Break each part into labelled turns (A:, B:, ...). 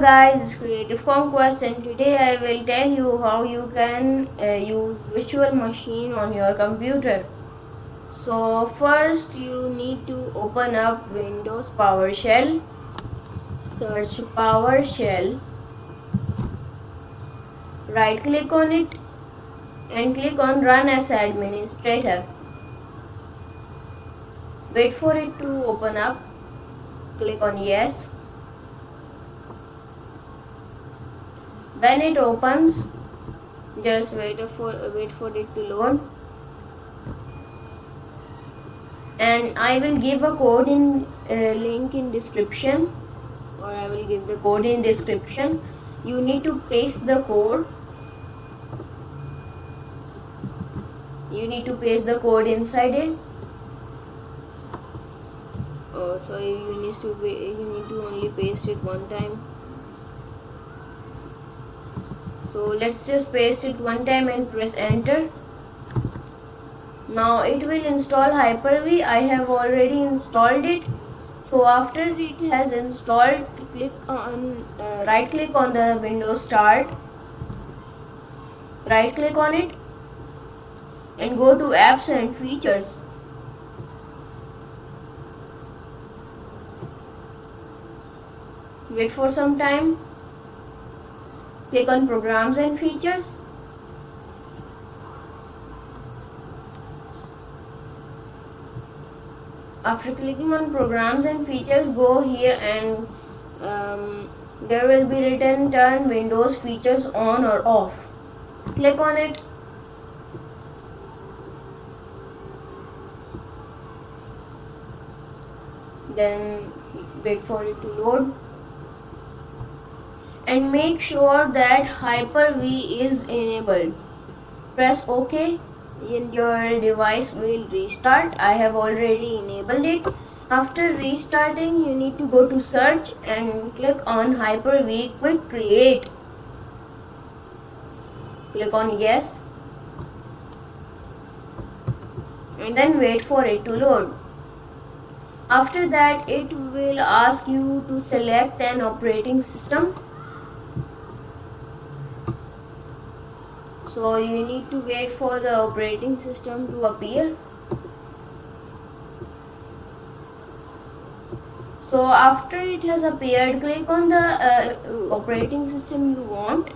A: guys, it's Creative Conquest, and today I will tell you how you can use virtual machine on your computer. So first you need to open up Windows PowerShell, search PowerShell, right click on it and click on Run as Administrator. Wait for it to open up, click on Yes. When it opens, just wait for it to load. And I will give a code in link in description, or I will give the code in description. You need to paste the code. You need to paste the code inside it. Oh, sorry, you need to only paste it one time. So let's just paste it one time and press enter. Now it will install Hyper-V. I have already installed it. So after it has installed, click on right click on the Windows Start. Right click on it and go to Apps and Features. Wait for some time. Click on Programs and Features. After clicking on Programs and Features, go here and there will be written Turn Windows Features on or off. Click on it. Then wait for it to load. And make sure that Hyper-V is enabled. Press OK and your device will restart. I have already enabled it. After restarting, you need to go to search and click on Hyper-V Quick Create. Click on yes and then wait for it to load. After that, it will ask you to select an operating system. So you need to wait for the operating system to appear. So after it has appeared, click on the operating system you want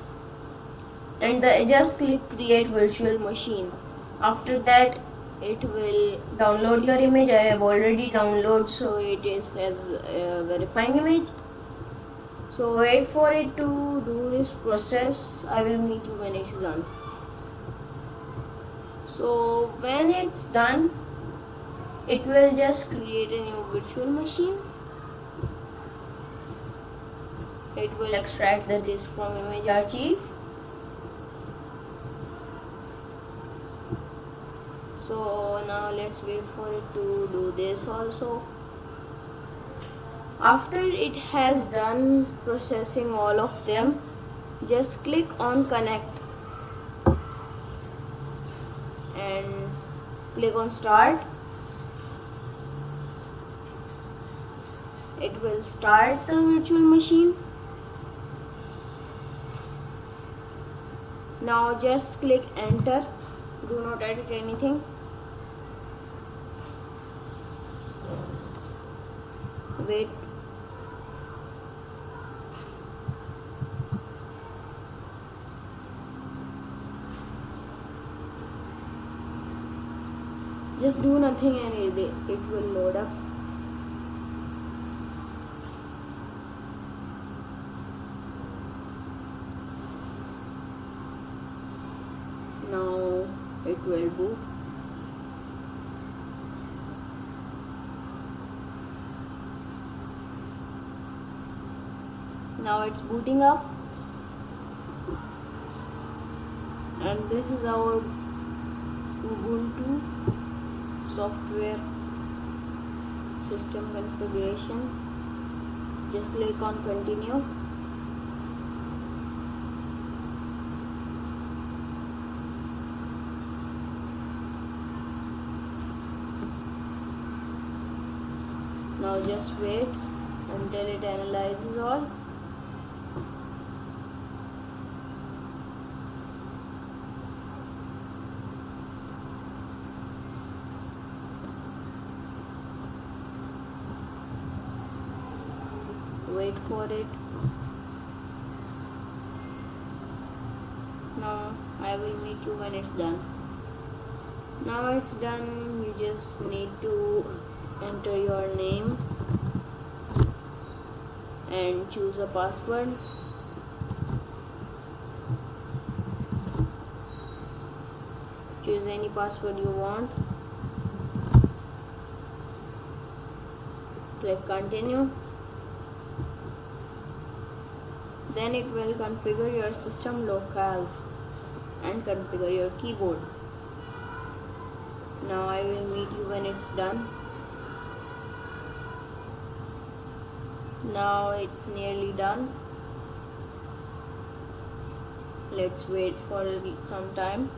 A: and just click Create Virtual Machine. After that, it will download your image. I have already downloaded, so it is as a verifying image. So wait for it to do this process. I will meet you when it is done. So when it's done, it will just create a new virtual machine. It will extract the disk from image archive. So now let's wait for it to do this also. After it has done processing all of them, just click on connect and click on start. It will start the virtual machine. Now just click enter. Do not edit anything. Wait. Just do nothing and it will load up. Now it will boot. Now it's booting up. And this is our Ubuntu software system configuration. Just click on continue. Now just wait until it analyzes all. wait for it. Now I will meet you when it's done. Now it's done. You just need to enter your name and choose a password. Choose any password you want. Click continue. Then it will configure your system locales and configure your keyboard. Now I will meet you when it's done. Now it's nearly done. Let's wait for some time.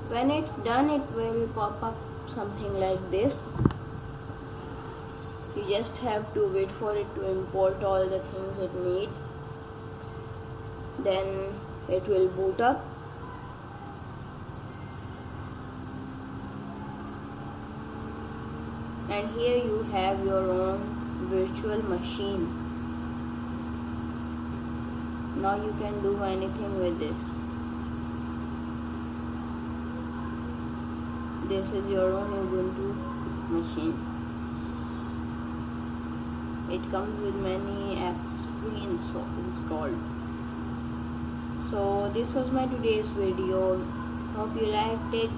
A: When it's done, it will pop up something like this. You just have to wait for it to import all the things it needs. Then it will boot up. And here you have your own virtual machine. Now you can do anything with this. This is your own Ubuntu machine. It comes with many apps pre-installed. So this was my today's video. Hope you liked it.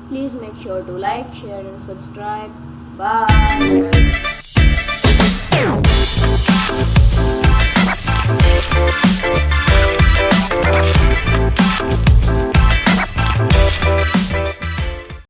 A: Please make sure to like, share and subscribe. Bye.